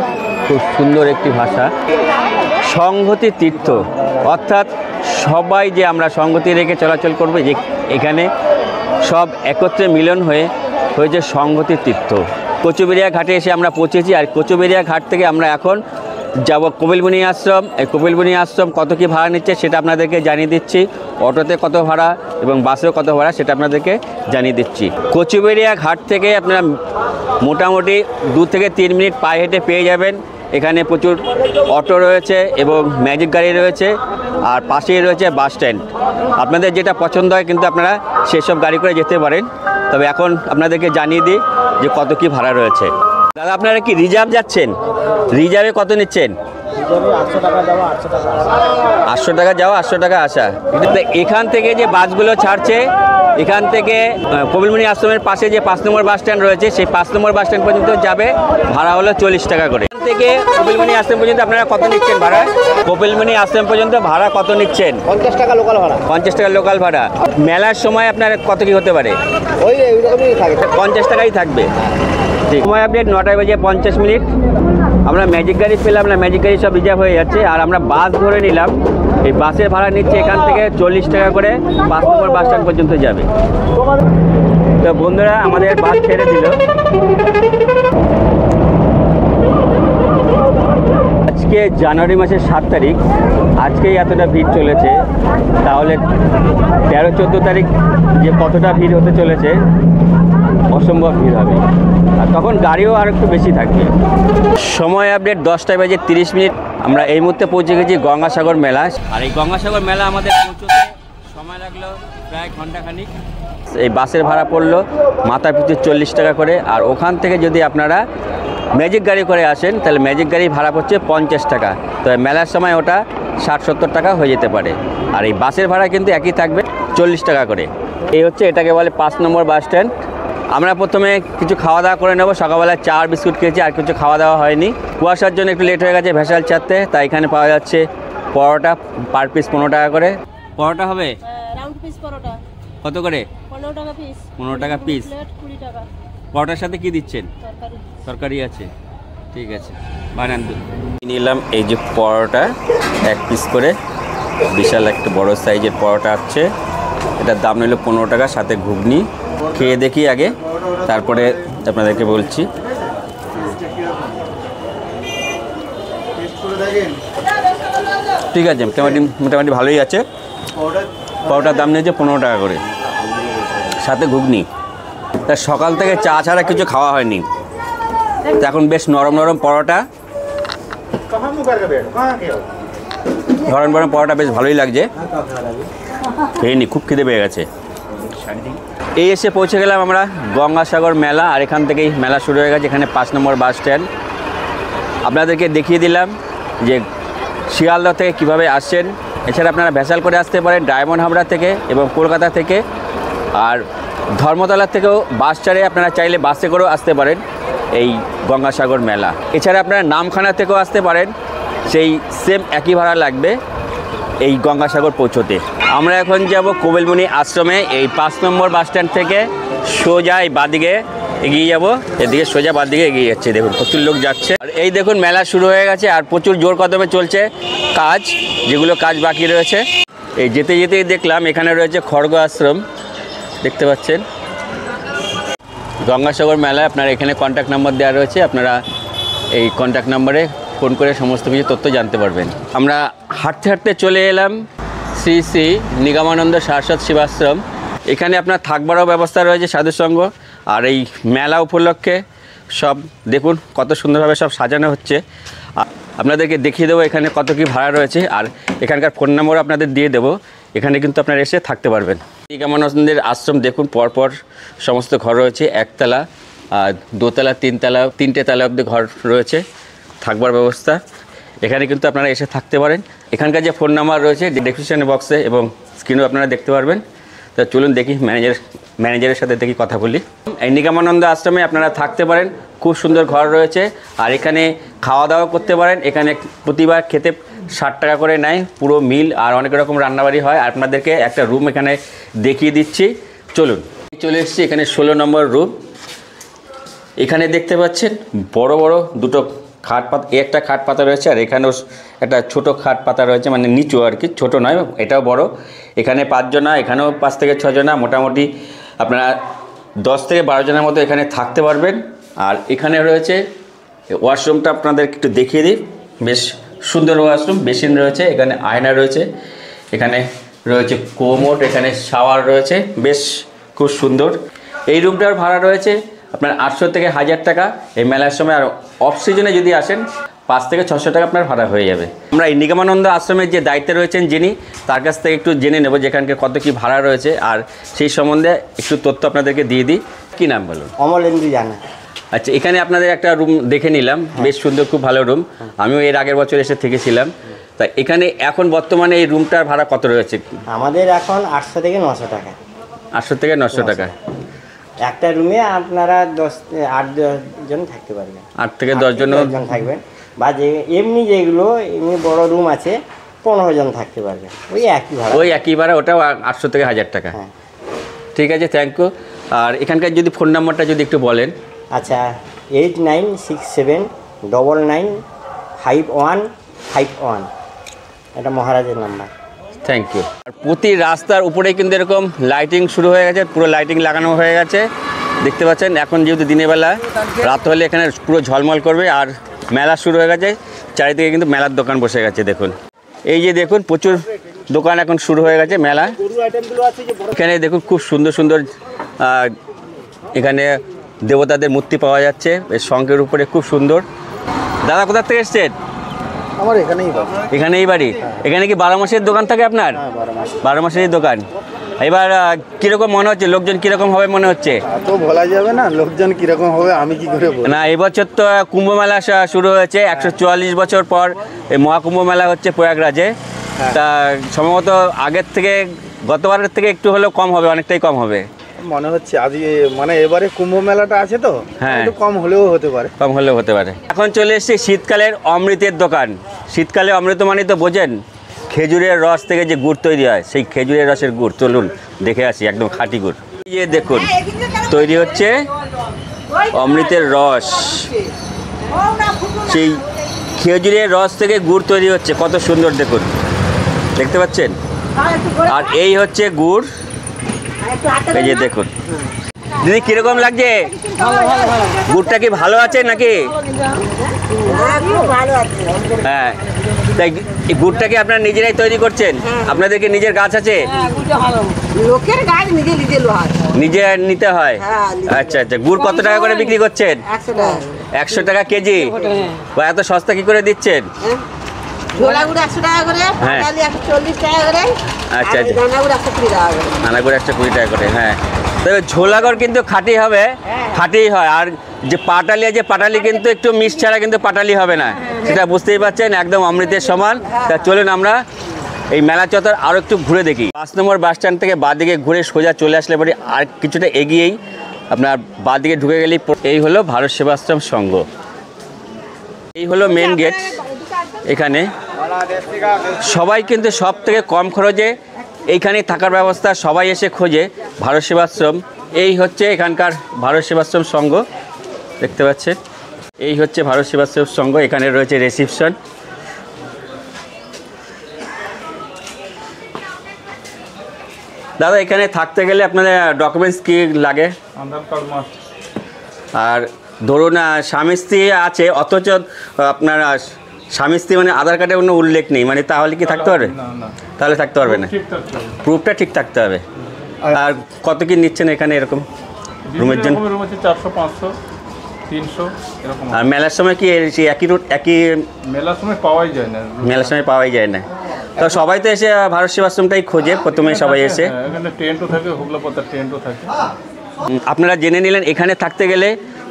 খুব সুন্দর একটি ভাষা। সংহতি তীর্থ অর্থাৎ সবাই যে আমরা সংহতি রেখে চলাচল করবো, যে এখানে সব একত্রে মিলন হয়েছে সংহতি তীর্থ। কচুবেড়িয়া ঘাটে এসে আমরা পৌঁছেছি, আর কচুবেড়িয়া ঘাট থেকে আমরা এখন যাব কপিলমুনি আশ্রম। এই কপিলমুনি আশ্রম কত কি ভাড়া নিচ্ছে সেটা আপনাদেরকে জানিয়ে দিচ্ছি। অটোতে কত ভাড়া এবং বাসেও কত ভাড়া সেটা আপনাদেরকে জানিয়ে দিচ্ছি। কচুবেড়িয়া ঘাট থেকে আপনারা মোটামুটি 2 থেকে 3 মিনিট পায়ে হেঁটে পেয়ে যাবেন। এখানে প্রচুর অটো রয়েছে এবং ম্যাজিক গাড়ি রয়েছে, আর পাশেই রয়েছে বাস স্ট্যান্ড। আপনাদের যেটা পছন্দ হয় কিন্তু আপনারা সেসব গাড়ি করে যেতে পারেন। তবে এখন আপনাদেরকে জানিয়ে দিই যে কত কি ভাড়া রয়েছে। দাদা আপনারা কি রিজার্ভ যাচ্ছেন? রিজার্ভে কত নিচ্ছেন? 800 টাকা যাওয়া, 800 টাকা 800 টাকা যাওয়া, 800 টাকা আসা। এখান থেকে যে বাসগুলো ছাড়ছে, এখান থেকে কপিলমুনি আশ্রমের পাশে যে 5 নম্বর বাস স্ট্যান্ড রয়েছে, সেই 5 নম্বর বাস স্ট্যান্ড পর্যন্ত যাবে, ভাড়া হলো 40 টাকা করে। এখান থেকে কপিলমুনি আশ্রম পর্যন্ত আপনারা কত নিচ্ছেন ভাড়া? কপিলমুনি আশ্রম পর্যন্ত ভাড়া কত নিচ্ছেন? 50 টাকা লোকাল ভাড়া। 50 টাকা লোকাল ভাড়া। মেলার সময় আপনার কত কি হতে পারে? ওই রকমই থাকে, 50 টাকাই থাকবে। ঠিক সময় আপডেট 9টা বেজে 50 মিনিট। আমরা ম্যাজিক গাড়ি পেলাম না, ম্যাজিক গাড়ি সব রিজার্ভ হয়ে যাচ্ছে। আর আমরা বাস ধরে নিলাম, এই বাসের ভাড়া নিচ্ছে এখান থেকে 40 টাকা করে, 5 নম্বর বাস স্ট্যান্ড পর্যন্ত যাবে। তো বন্ধুরা আমাদের বাস ছেড়ে দিল। আজকে জানুয়ারি মাসের 7 তারিখ, আজকেই এতটা ভিড় চলেছে, তাহলে 13-14 তারিখ যে কতটা ভিড় হতে চলেছে, অসম্ভব ভিড় হবে। আর তখন গাড়িও আর একটু বেশি থাকবে। সময় আপডেট 10:30। আমরা এই মুহূর্তে পৌঁছে গেছি গঙ্গাসাগর মেলা। আর এই গঙ্গাসাগর মেলা আমাদের পৌঁছতে সময় লাগলো প্রায় ঘন্টাখানিক। এই বাসের ভাড়া পড়লো মাথা পিছু 40 টাকা করে। আর ওখান থেকে যদি আপনারা ম্যাজিক গাড়ি করে আসেন তাহলে ম্যাজিক গাড়ি ভাড়া পড়ছে 50 টাকা। তো মেলার সময় ওটা 60-70 টাকা হয়ে যেতে পারে। আর এই বাসের ভাড়া কিন্তু একই থাকবে, 40 টাকা করে। এই হচ্ছে, এটাকে বলে 5 নম্বর বাস স্ট্যান্ড। আমরা প্রথমে কিছু খাওয়া দাওয়া করে নেবো। সকালবেলা চা আর বিস্কুট খেয়েছি, আর কিছু খাওয়া দাওয়া হয়নি। কুয়াশার জন্য একটু লেট হয়ে গেছে ভেসাল চারতে। তাই এখানে পাওয়া যাচ্ছে পরোটা, পার পিস 15 টাকা করে। পরোটা হবে রাউন্ড পিস পরোটা কত করে? 15 টাকা পিস। 15 টাকা পিস। প্লেট 20 টাকা। পরোটার সাথে কি দিচ্ছেন? তরকারি। তরকারি আছে, ঠিক আছে, বানান। নিলাম এই যে পরোটা 1 পিস করে, বিশাল একটা বড় সাইজের পরোটা আছে। এটার দাম নিল 15 টাকা, সাথে ঘুগনি। খেয়ে দেখি আগে, তারপরে আপনাদেরকে বলছি। ঠিক আছে, মোটামুটি ভালোই আছে। পরোটার দাম নিয়েছে 15 টাকা করে, সাথে ঘুগনি। তা সকাল থেকে চা ছাড়া কিছু খাওয়া হয়নি। এখন বেশ নরম নরম পরোটা, নরম নরম পরোটা বেশ ভালোই লাগছে। খেয়ে নি, খুব খিদে পেয়ে গেছে। এই এসে পৌঁছে গেলাম আমরা গঙ্গাসাগর মেলা। আর এখান থেকেই মেলা শুরু হয়ে গেছে। এখানে 5 নম্বর বাস স্ট্যান্ড। আপনাদেরকে দেখিয়ে দিলাম যে শিয়ালদহ থেকে কিভাবে আসছেন। এছাড়া আপনারা ভেসাল করে আসতে পারেন ডায়মন্ড হাবড়া থেকে এবং কলকাতা থেকে। আর ধর্মতলা থেকেও বাস ছাড়ে আপনারা চাইলে বাসে করেও আসতে পারেন এই গঙ্গাসাগর মেলা। এছাড়া আপনারা নামখানা থেকেও আসতে পারেন, সেই সেম একই ভাড়া লাগবে এই গঙ্গাসাগর পৌঁছতে। আমরা এখন যাব কোবেলমণি আশ্রমে। এই 5 নম্বর বাস স্ট্যান্ড থেকে সোজা এই বাঁদিকে এগিয়ে যাব। এদিকে সোজা বাঁদিকে এগিয়ে যাচ্ছে, দেখুন প্রচুর লোক যাচ্ছে। আর এই দেখুন মেলা শুরু হয়ে গেছে, আর প্রচুর জোর কদমে চলছে কাজ, যেগুলো কাজ বাকি রয়েছে। এই যেতে যেতেই দেখলাম এখানে রয়েছে খড়গ আশ্রম, দেখতে পাচ্ছেন। গঙ্গাসাগর মেলায় আপনার এখানে কন্ট্যাক্ট নাম্বার দেওয়া রয়েছে, আপনারা এই কন্ট্যাক্ট নাম্বারে ফোন করে সমস্ত কিছু তথ্য জানতে পারবেন। আমরা হাঁটতে হাঁটতে চলে এলাম শ্রী শ্রী নিগমানন্দ সারস্বত শিবাশ্রম। এখানে আপনার থাকবারও ব্যবস্থা রয়েছে সাধুসঙ্গ। আর এই মেলা উপলক্ষে সব দেখুন কত সুন্দরভাবে সব সাজানো হচ্ছে। আপনাদেরকে দেখিয়ে দেবো এখানে কত কি ভাড়া রয়েছে, আর এখানকার ফোন নম্বরও আপনাদের দিয়ে দেবো। এখানে কিন্তু আপনারা এসে থাকতে পারবেন। নিগমানন্দের আশ্রম দেখুন, পরপর সমস্ত ঘর রয়েছে, একতলা, দোতলা, তিনতলা, 3টে তালা অবধি ঘর রয়েছে, থাকবার ব্যবস্থা। এখানে কিন্তু আপনারা এসে থাকতে পারেন। এখানকার যে ফোন নাম্বার রয়েছে ডেসক্রিপশন বক্সে এবং স্ক্রিনেও আপনারা দেখতে পারবেন। তা চলুন দেখি ম্যানেজারের সাথে দেখি কথা বলি। এই নিগমানন্দ আশ্রমে আপনারা থাকতে পারেন, খুব সুন্দর ঘর রয়েছে। আর এখানে খাওয়া দাওয়া করতে পারেন। এখানে প্রতিবার খেতে 60 টাকা করে নেয়, পুরো মিল। আর অনেক রকম রান্নাবাড়ি হয়। আপনাদেরকে একটা রুম এখানে দেখিয়ে দিচ্ছি, চলুন। চলে এসেছি এখানে 16 নম্বর রুম। এখানে দেখতে পাচ্ছেন বড় বড় দুটো খাট পাতা, একটা খাট পাতা রয়েছে। আর এখানেও একটা ছোট খাট পাতা রয়েছে, মানে নিচু আর কি, ছোট নয়, এটাও বড়। এখানে 5 জনা, এখানেও 5 থেকে 6 জনা, মোটামুটি আপনারা 10 থেকে 12 জনের মতো এখানে থাকতে পারবেন। আর এখানে রয়েছে ওয়াশরুমটা, আপনাদের একটু দেখিয়ে দিই। বেশ সুন্দর ওয়াশরুম, বেসিন রয়েছে, এখানে আয়না রয়েছে, এখানে রয়েছে কোমোড, এখানে শাওয়ার রয়েছে, বেশ খুব সুন্দর। এই রুমটার ভাড়া রয়েছে আপনার 800 থেকে 1000 টাকা এই মেলার সময়। আর অফ সিজনে যদি আসেন 5 থেকে 600 টাকা আপনার ভাড়া হয়ে যাবে। আমরা এই নিগমানন্দ আশ্রমের যে দায়িত্বে রয়েছেন যিনি, তার কাছ থেকে একটু জেনে নেব যে এখানকার কত কী ভাড়া রয়েছে, আর সেই সম্বন্ধে একটু তথ্য আপনাদেরকে দিয়ে দিই। কী নাম বলুন? অমলেন্দু জানা। আচ্ছা, এখানে আপনাদের একটা রুম দেখে নিলাম, বেশ সুন্দর, খুব ভালো রুম। আমিও এর আগের বছর এসে থেকেছিলাম। তা এখানে এখন বর্তমানে এই রুমটার ভাড়া কত রয়েছে? আমাদের এখন 800 থেকে 900 টাকা। 800 থেকে 900 টাকা। একটা রুমে আপনারা 8-10 জন থাকতে পারবেন। 8 থেকে 10 জন থাকবেন। বা যে এমনি যেগুলো এমনি বড় রুম আছে 15 জন থাকতে পারবেন, ওই একই ভাড়া। ওই একই ভাড়া, ওটাও 800 থেকে 1000 টাকা। হ্যাঁ, ঠিক আছে, থ্যাংক ইউ। আর এখানকার যদি ফোন নাম্বারটা যদি একটু বলেন। আচ্ছা, 8967995151, এটা মহারাজের নাম্বার। Thank you. আর প্রতি রাস্তার উপরেই কিন্তু এরকম লাইটিং শুরু হয়ে গেছে, পুরো লাইটিং লাগানো হয়ে গেছে, দেখতে পাচ্ছেন। এখন যেহেতু দিনের বেলা, রাত হলে এখানে পুরো ঝলমল করবে। আর মেলা শুরু হয়ে গেছে, চারিদিকে কিন্তু মেলার দোকান বসে গেছে দেখুন। এই যে দেখুন প্রচুর দোকান এখন শুরু হয়ে গেছে মেলা। এখানে দেখুন খুব সুন্দর সুন্দর এখানে দেবতাদের মূর্তি পাওয়া যাচ্ছে, বেশ শঙ্খের উপরে খুব সুন্দর। দাদা কোথা থেকে এসছেন? আমার এখানেই বাড়ি। এখানে কি 12 মাসের দোকান থাকে আপনার? 12 মাসেরই দোকান। এবার কিরকম মনে হচ্ছে, লোকজন কিরকম হবে মনে হচ্ছে? তো বলা যাবে না লোকজন কিরকম হবে, আমি কি করে বলবো। না, এবছর তো কুম্ভ মেলা শুরু হয়েছে, 144 বছর পর এই মহাকুম্ভ মেলা হচ্ছে প্রয়াগরাজে। তা সম্ভবত আগের থেকে গতবারের থেকে একটু হলেও কম হবে, অনেকটাই কম হবে মনে হচ্ছে। আজকে মানে এবারে কুম্ভ মেলাটা আছে তো, হ্যাঁ, একটু কম হলেও হতে পারে। কম হলেও হতে পারে। এখন চলে এসেছি শীতকালের অমৃতের দোকান। শীতকালে অমৃত মানে তো বোঝেন, খেজুরের রস থেকে যে গুড় তৈরি হয়, সেই খেজুরের রসের গুড়। চলুন দেখে আসি, একদম খাঁটি গুড়। এই যে দেখুন তৈরি হচ্ছে অমৃতের রস, সেই খেজুরের রস থেকে গুড় তৈরি হচ্ছে। কত সুন্দর দেখুন, দেখতে পাচ্ছেন? আর এই হচ্ছে গুড়, এই যে দেখুন। দিদি কিরকম লাগছে? গুড়টা কি ভালো আছে নাকি? হ্যাঁ, তাই এই গুড়টা কি আপনারা নিজেরাই তৈরি করছেন? আপনাদের কি নিজের গাছ আছে? লোকের গাছ নিজে নিতে হয়? আচ্ছা আচ্ছা। গুড় কত টাকা করে বিক্রি করছেন? 100 টাকা কেজি। বা এত সস্তা কি করে দিচ্ছেন? ঝোলা গুড় 100 টাকা করে, পাটালি 140 টাকা করে। আচ্ছা আচ্ছা। দানা গুড় 120 টাকা করে। দানা গুড় 120 টাকা করে। হ্যাঁ, তবে ঝোলাগড় কিন্তু খাঁটি হবে, খাঁটিই হয়। আর যে পাটালি আছে, পাটালি কিন্তু একটু মিশ ছাড়া কিন্তু পাটালি হবে না, সেটা বুঝতেই পারছেন, একদম অমৃতের সমান। তা চলুন আমরা এই মেলা চত্বর আরও একটু ঘুরে দেখি। 5 নম্বর বাস স্ট্যান্ড থেকে বাঁদিকে ঘুরে সোজা চলে আসলে পরে আর কিছুটা এগিয়েই আপনার বাঁদিকে ঢুকে গেলেই এই হলো ভারত সেবাশ্রম সংঘ। এই হলো মেন গেট। এখানে সবাই কিন্তু সব থেকে কম খরচে এইখানে থাকার ব্যবস্থা সবাই এসে খোঁজে ভারত সেবাশ্রম। এই হচ্ছে এখানকার ভারত সেবাশ্রম সংঘ, দেখতে পাচ্ছেন? এই হচ্ছে ভারত সেবাশ্রম সংঘ। এখানে রয়েছে রিসিপশন। দাদা এখানে থাকতে গেলে আপনাদের ডকুমেন্টস কি লাগে? আধার কার্ড মাস্ট। আর ধরুন স্বামী স্ত্রী আছে, অথচ আপনার স্বামী স্ত্রী মানে আধার কার্ডে কোনো উল্লেখ নেই, মানে তাহলে কি থাকতে পারবে? তাহলে থাকতে পারবে না, প্রুফটা ঠিক থাকতে হবে। আর কত কি নিচ্ছেন এখানে এরকম রুমের জন্য? রুম আছে 400, 500, 300 এরকম। আর মেলার সময় কি একই মেলার সময় পাওয়াই যায় না। মেলার সময় পাওয়াই যায় না। তো সবাই তো এসে ভারত সেবাশ্রমটাই খোঁজে প্রথমে সবাই এসে। এখানে টেন্টও থাকে, হুগলা পাতার টেন্টও থাকে। আপনারা জেনে নিলেন এখানে থাকতে গেলে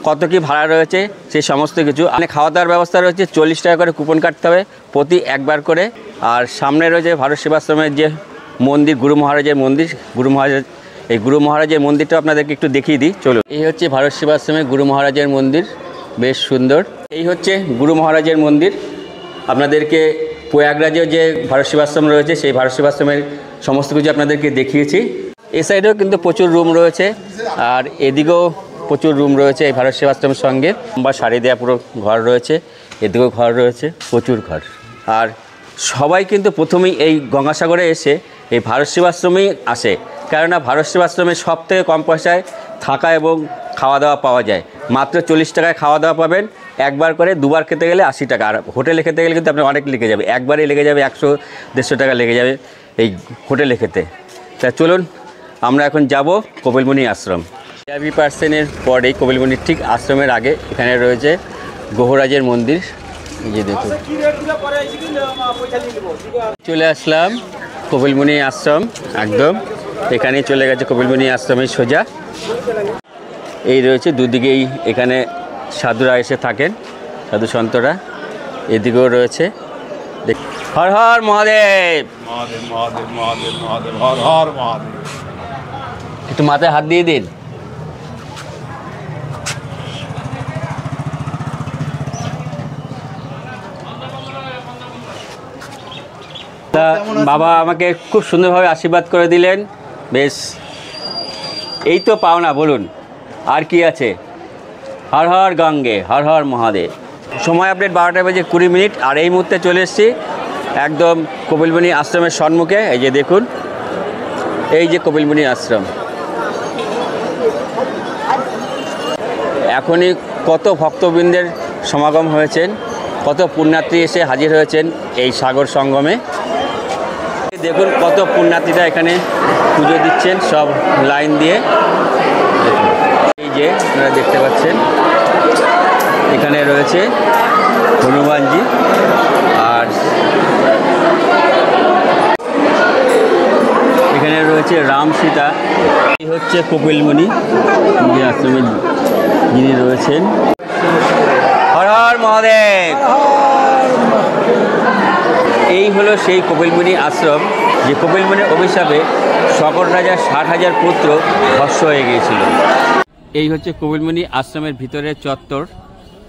কত কি ভাড়া রয়েছে, সেই সমস্ত কিছু। মানে খাওয়া দাওয়ার ব্যবস্থা রয়েছে, 40 টাকা করে কুপন কাটতে হবে প্রতি একবার করে। আর সামনে রয়েছে ভারত সেবাশ্রমের যে মন্দির, গুরু মহারাজের মন্দির। এই গুরু মহারাজের মন্দিরটা আপনাদেরকে একটু দেখিয়ে দিই, চলুন। এই হচ্ছে ভারত সেবাশ্রমের গুরু মহারাজের মন্দির, বেশ সুন্দর। এই হচ্ছে গুরু মহারাজের মন্দির। আপনাদেরকে প্রয়াগরাজেও যে ভারত সেবাশ্রম রয়েছে, সেই ভারত সেবাশ্রমের সমস্ত কিছু আপনাদেরকে দেখিয়েছি। এই সাইডেও কিন্তু প্রচুর রুম রয়েছে, আর এদিকেও প্রচুর রুম রয়েছে এই ভারত সেবাশ্রমের সঙ্গে। বা শাড়ি দেওয়া পুরো ঘর রয়েছে, এদিকেও ঘর রয়েছে, প্রচুর ঘর। আর সবাই কিন্তু প্রথমেই এই গঙ্গাসাগরে এসে এই ভারত সেবাশ্রমেই আসে, কেননা ভারত সেবাশ্রমে সব থেকে কম পয়সায় থাকা এবং খাওয়া দাওয়া পাওয়া যায়। মাত্র 40 টাকায় খাওয়া দাওয়া পাবেন, একবার করে। দুবার খেতে গেলে 80 টাকা। আর হোটেলে খেতে গেলে কিন্তু আপনার অনেক লেগে যাবে, একবারেই লেগে যাবে 100-150 টাকা লেগে যাবে এই হোটেলে খেতে। তা চলুন আমরা এখন যাব কপিলমুনি আশ্রম। ভিআইপি পার্সেনের পরেই কপিলমুনির ঠিক আশ্রমের আগে এখানে রয়েছে গ্রহরাজের মন্দির। এই যে দেখুন, চলে আসলাম কপিলমুনি আশ্রম, একদম এখানেই চলে গেছে কপিলমুনি আশ্রমের সোজা। এই রয়েছে দুদিকেই, এখানে সাধুরা এসে থাকেন, সাধু সন্তরা। এদিকেও রয়েছে। হর হর মহাদেব। মহাদেব মহাদেব মহাদেব মহাদেব, হর হর মহাদেব। একটু মাথায় হাত দিয়ে দিন। তা বাবা আমাকে খুব সুন্দরভাবে আশীর্বাদ করে দিলেন, বেশ। এই তো পাওনা, বলুন আর কি আছে? হর হর গঙ্গে, হর হর মহাদেব। সময় আপডেট 12:20 আর এই মুহূর্তে চলে এসেছি একদম কপিলমুনি আশ্রমের সম্মুখে। এই যে দেখুন, এই যে কপিলমুনি আশ্রম। এখনই কত ভক্তবৃন্দের সমাগম হয়েছেন কত পুণ্যার্থী এসে হাজির হয়েছেন এই সাগর সঙ্গমে। দেখুন কত পুণ্যার্থীরা এখানে পুজো দিচ্ছেন সব লাইন দিয়ে। এই যে আপনারা দেখতে পাচ্ছেন এখানে রয়েছে হনুমানজি, আর এখানে রয়েছে রাম সীতা। এই হচ্ছে কপিলমুনি যে আশ্রমে যিনি রয়েছেন। হর হর মহাদেব। এই হলো সেই কপিলমুনি আশ্রম, যে কপিলমুনির অভিশাপে শকট রাজার 60,000 পুত্র ভস্ম হয়ে গিয়েছিল। এই হচ্ছে কপিলমুনি আশ্রমের ভিতরের চত্বর।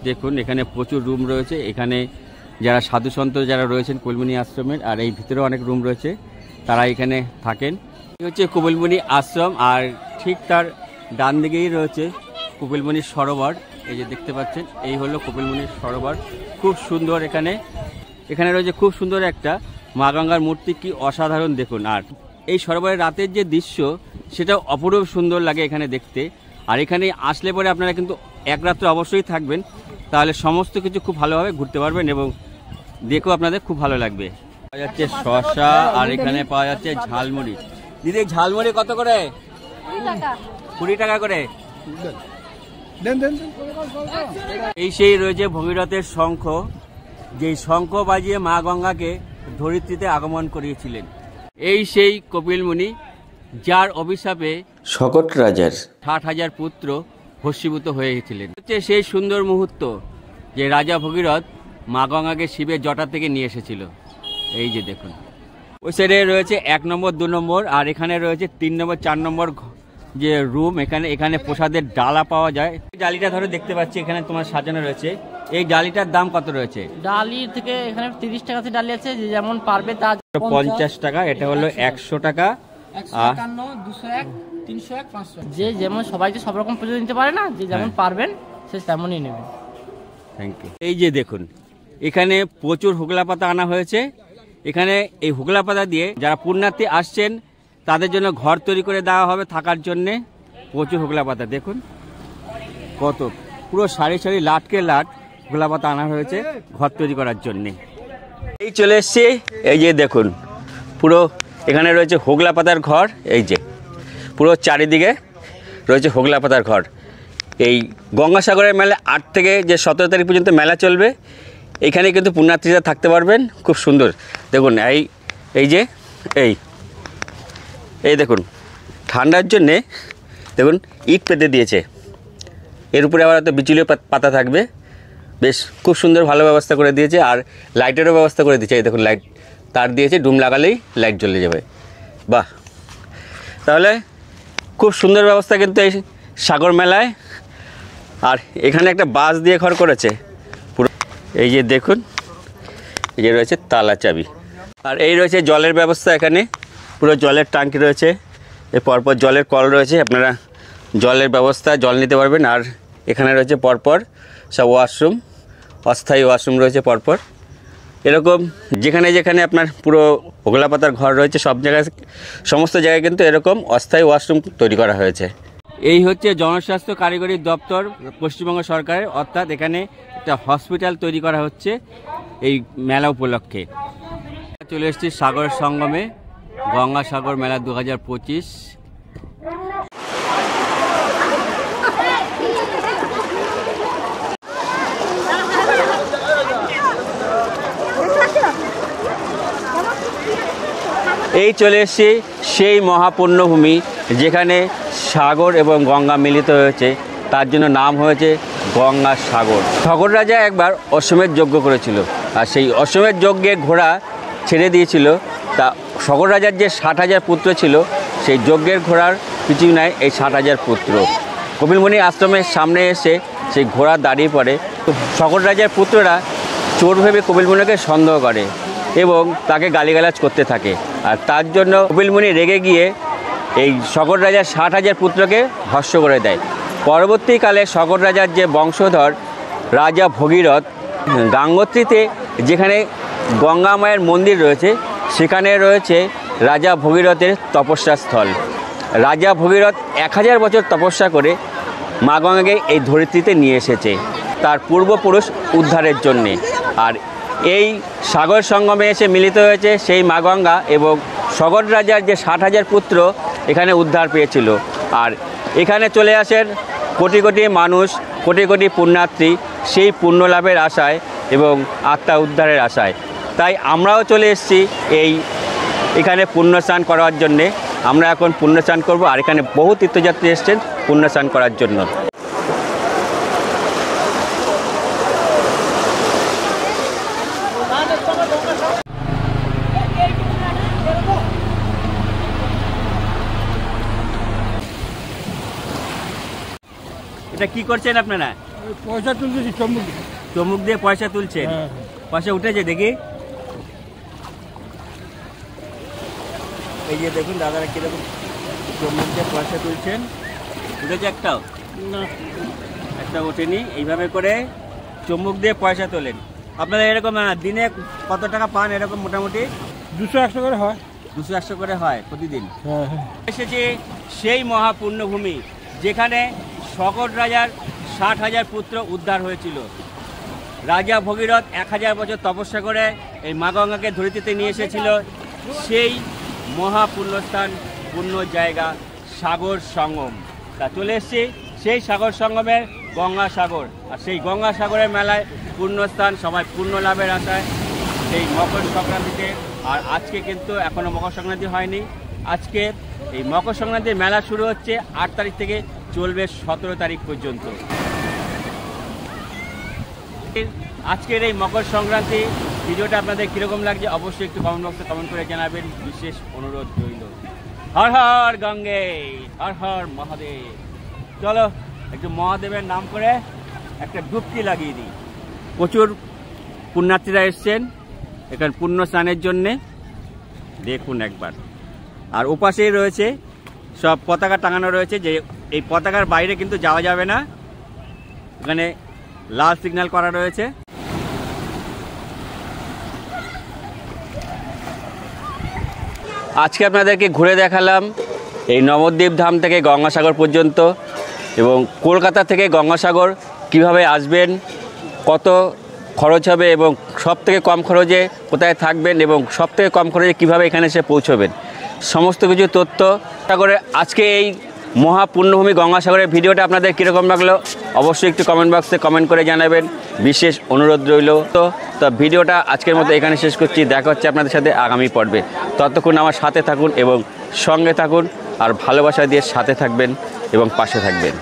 দেখুন এখানে প্রচুর রুম রয়েছে, এখানে যারা সাধু সন্ত যারা রয়েছেন কপিলমুনি আশ্রমের, আর এই ভিতরে অনেক রুম রয়েছে, তারা এখানে থাকেন। এই হচ্ছে কপিলমুনি আশ্রম, আর ঠিক তার ডান দিকেই রয়েছে কপিলমুনির সরোবর। এই যে দেখতে পাচ্ছেন এই হলো কপিলমুনির সরোবর, খুব সুন্দর। এখানে রয়েছে খুব সুন্দর একটা মা গঙ্গার মূর্তি, কি অসাধারণ দেখুন। আর এই সরোবরের রাতের যে দৃশ্য সেটা অপূর্ব সুন্দর লাগে এখানে দেখতে। আর এখানে আসলে পরে আপনারা কিন্তু এক রাত্রে অবশ্যই থাকবেন, তাহলে সমস্ত কিছু খুব ভালোভাবে ঘুরতে পারবেন এবং দেখেও আপনাদের খুব ভালো লাগবে। পাওয়া যাচ্ছে শসা, আর এখানে পাওয়া যাচ্ছে ঝালমুড়ি। দিদি ঝালমুড়ি কত করে? 20 টাকা করে। এই সেই রয়েছে ভগীরথের শঙ্খ, যেই শঙ্খ বাজিয়ে মা গঙ্গাকে ধরিত্রীতে আগমন করিয়েছিলেন। এই সেই কপিলমুনি, যার অভিশাপে শকট রাজার 60,000 পুত্র ভস্মীভূত হয়েছিলেন। হচ্ছে সেই সুন্দর মুহূর্ত যে রাজা ভগীরথ মা গঙ্গাকে শিবের জটা থেকে নিয়ে এসেছিল। এই যে দেখুন ওই সাইডে রয়েছে 1 নম্বর 2 নম্বর, আর এখানে রয়েছে 3 নম্বর 4 নম্বর যে রুম। এখানে প্রসাদের ডালা পাওয়া যায়। ডালিটা ধরে দেখতে পাচ্ছি এখানে তোমার সাজানো রয়েছে। এই ডালিটার দাম কত রয়েছে? ডালি থেকে এখানে 30 টাকাতে ডালি আছে, যে যেমন পারবে তা। 50 টাকা, এটা হলো 100 টাকা, 151, 201, 301, 500। যে যেমন সবাই তো সব রকম পুজো নিতে পারে না, যে যেমন পারবেন সে তেমনই নেবেন। Thank you. এই যে দেখুন এখানে প্রচুর হোগলা পাতা আনা হয়েছে। এখানে এই হোগলা পাতা দিয়ে যারা পুণ্যার্থী আসছেন তাদের জন্য ঘর তৈরি করে দেওয়া হবে থাকার জন্যে। প্রচুর হোগলা পাতা দেখুন কত, পুরো সারি সারি লাটকে লাট হোগলা পাতা আনা হয়েছে ঘর তৈরি করার জন্যে। এই চলে এসছি, এই যে দেখুন পুরো এখানে রয়েছে হোগলা পাতার ঘর। এই যে পুরো চারিদিকে রয়েছে হোগলা পাতার ঘর। এই গঙ্গাসাগরের মেলা 8 থেকে যে 17 তারিখ পর্যন্ত মেলা চলবে। এখানে কিন্তু পুণ্যার্থীরা থাকতে পারবেন, খুব সুন্দর। দেখুন এই যে এই দেখুন ঠান্ডার জন্যে দেখুন ইট পেতে দিয়েছে, এর উপরে আবার হয়তো বিচুলিও পাতা থাকবে। বেশ খুব সুন্দর ভালো ব্যবস্থা করে দিয়েছে, আর লাইটেরও ব্যবস্থা করে দিয়েছে। এই দেখুন লাইট তার দিয়েছে, ডুম লাগালেই লাইট জ্বলে যাবে। বাহ, তাহলে খুব সুন্দর ব্যবস্থা কিন্তু এই সাগর মেলায়। আর এখানে একটা বাস দিয়ে ঘর করেছে পুরো। এই যে দেখুন এই যে রয়েছে তালা চাবি, আর এই রয়েছে জলের ব্যবস্থা। এখানে পুরো জলের ট্যাঙ্কি রয়েছে, এর পরপর জলের কল রয়েছে, আপনারা জলের ব্যবস্থা জল নিতে পারবেন। আর এখানে রয়েছে পরপর সব ওয়াশরুম, অস্থায়ী ওয়াশরুম রয়েছে পরপর। এরকম যেখানে যেখানে আপনার পুরো হোগলা পাতার ঘর রয়েছে সব জায়গায়, সমস্ত জায়গায় কিন্তু এরকম অস্থায়ী ওয়াশরুম তৈরি করা হয়েছে। এই হচ্ছে জনস্বাস্থ্য কারিগরি দপ্তর পশ্চিমবঙ্গ সরকারের, অর্থাৎ এখানে একটা হসপিটাল তৈরি করা হচ্ছে এই মেলা উপলক্ষে। চলে এসেছি সাগর সঙ্গমে, গঙ্গাসাগর মেলা 2025। এই চলে এসেছি সেই মহাপুণ্যভূমি যেখানে সাগর এবং গঙ্গা মিলিত হয়েছে, তার জন্য নাম হয়েছে গঙ্গা সাগর। শকট রাজা একবার অশ্বমেধ যজ্ঞ করেছিল, আর সেই অশ্বমেধ যজ্ঞে ঘোড়া ছেড়ে দিয়েছিল। তা শকট রাজার যে 60,000 পুত্র ছিল, সেই যজ্ঞের ঘোড়ার কিছুই নাই এই 60,000 পুত্র। কপিলমুনি আশ্রমের সামনে এসে সেই ঘোড়া দাঁড়িয়ে পড়ে। তো শকট রাজার পুত্ররা চোর ভেবে কপিলমুনিকে সন্দেহ করে এবং তাকে গালিগালাজ করতে থাকে। আর তার জন্য কপিলমুনি রেগে গিয়ে এই শকট রাজার 60,000 পুত্রকে ভস্ম করে দেয়। পরবর্তীকালে শকট রাজার যে বংশধর রাজা ভগীরথ গাঙ্গোত্রীতে, যেখানে গঙ্গা মায়ের মন্দির রয়েছে, সেখানে রয়েছে রাজা ভগীরথের তপস্যা স্থল। রাজা ভগীরথ 1000 বছর তপস্যা করে মা গঙ্গাকে এই ধরিত্রীতে নিয়ে এসেছে তার পূর্বপুরুষ উদ্ধারের জন্যে। আর এই সাগর সঙ্গমে এসে মিলিত হয়েছে সেই মা গঙ্গা এবং সগর রাজার যে 60,000 পুত্র এখানে উদ্ধার পেয়েছিল। আর এখানে চলে আসেন কোটি কোটি মানুষ, কোটি কোটি পুণ্যার্থী সেই পুণ্য লাভের আশায় এবং আত্মা উদ্ধারের আশায়। তাই আমরাও চলে এসেছি এখানে পুণ্যস্নান করার জন্যে। আমরা এখন পুণ্যস্নান করব, আর এখানে বহু তীর্থযাত্রী এসছেন পুণ্যস্নান করার জন্য। এটা কি করছেন আপনারা? পয়সা তুলতেছি, চমুক দিয়ে পয়সা তুলছেন। পয়সা উঠেছে দেখি। এই যে দেখুন দাদারা কিরকম চমুক দিয়ে পয়সা তুলছেন। উঠেছে একটাও? একটা ওঠেনি। এইভাবে করে চমুক দিয়ে পয়সা তোলেন। আপনারা এরকম দিনে কত টাকা পান এরকম মোটামুটি? 200-100 করে হয়। 200-100 করে হয় প্রতিদিন। এসেছে সেই মহাপুণ্যভূমি যেখানে সগর রাজার 60,000 পুত্র উদ্ধার হয়েছিল। রাজা ভগীরথ 1000 বছর তপস্যা করে এই মা গঙ্গাকে ধরিত্রীতে নিয়ে এসেছিল। সেই মহাপুণ্যস্থান, পুণ্য জায়গা সাগর সঙ্গম। তা চলে এসছি সেই সাগর সঙ্গমের গঙ্গাসাগর। আর সেই গঙ্গাসাগরের মেলায় পুণ্যস্থান, সবাই পুণ্য লাভের আশায় সেই মকর সংক্রান্তিতে। আর আজকে কিন্তু এখনও মকর সংক্রান্তি হয়নি। আজকে এই মকর সংক্রান্তির মেলা শুরু হচ্ছে 8 তারিখ থেকে, চলবে 17 তারিখ পর্যন্ত। আজকের এই মকর সংক্রান্তি ভিডিওটা আপনাদের কীরকম লাগছে অবশ্যই একটু কমেন্ট বক্সে কমেন্ট করে জানাবেন। বিশেষ অনুরোধ রইল। হর হর গঙ্গে, হর হর মহাদেব। চলো একটু মহাদেবের নাম করে একটা ডুবকি লাগিয়ে দিই। প্রচুর পুণ্যার্থীরা এসছেন এখানে পুণ্য স্নানের জন্যে, দেখুন একবার। আর ওপাশেই রয়েছে সব পতাকা টাঙানো রয়েছে, যে এই পতাকার বাইরে কিন্তু যাওয়া যাবে না। এখানে লাল সিগন্যাল করা রয়েছে। আজকে আপনাদেরকে ঘুরে দেখালাম এই নবদ্বীপ ধাম থেকে গঙ্গাসাগর পর্যন্ত, এবং কলকাতা থেকে গঙ্গাসাগর কিভাবে আসবেন, কত খরচ হবে এবং সবথেকে কম খরচে কোথায় থাকবেন এবং সবথেকে কম খরচে কিভাবে এখানে এসে পৌঁছবেন, সমস্ত কিছু তথ্য সাগরে আজকে এই মহাপুণ্যভূমি গঙ্গাসাগরের ভিডিওটা আপনাদের কীরকম লাগলো অবশ্যই একটু কমেন্ট বক্সে কমেন্ট করে জানাবেন। বিশেষ অনুরোধ রইল। তো ভিডিওটা আজকের মতো এখানে শেষ করছি। দেখা হচ্ছে আপনাদের সাথে আগামী পর্বে। ততক্ষণ আমার সাথে থাকুন এবং সঙ্গে থাকুন, আর ভালোবাসা দিয়ে সাথে থাকবেন এবং পাশে থাকবেন।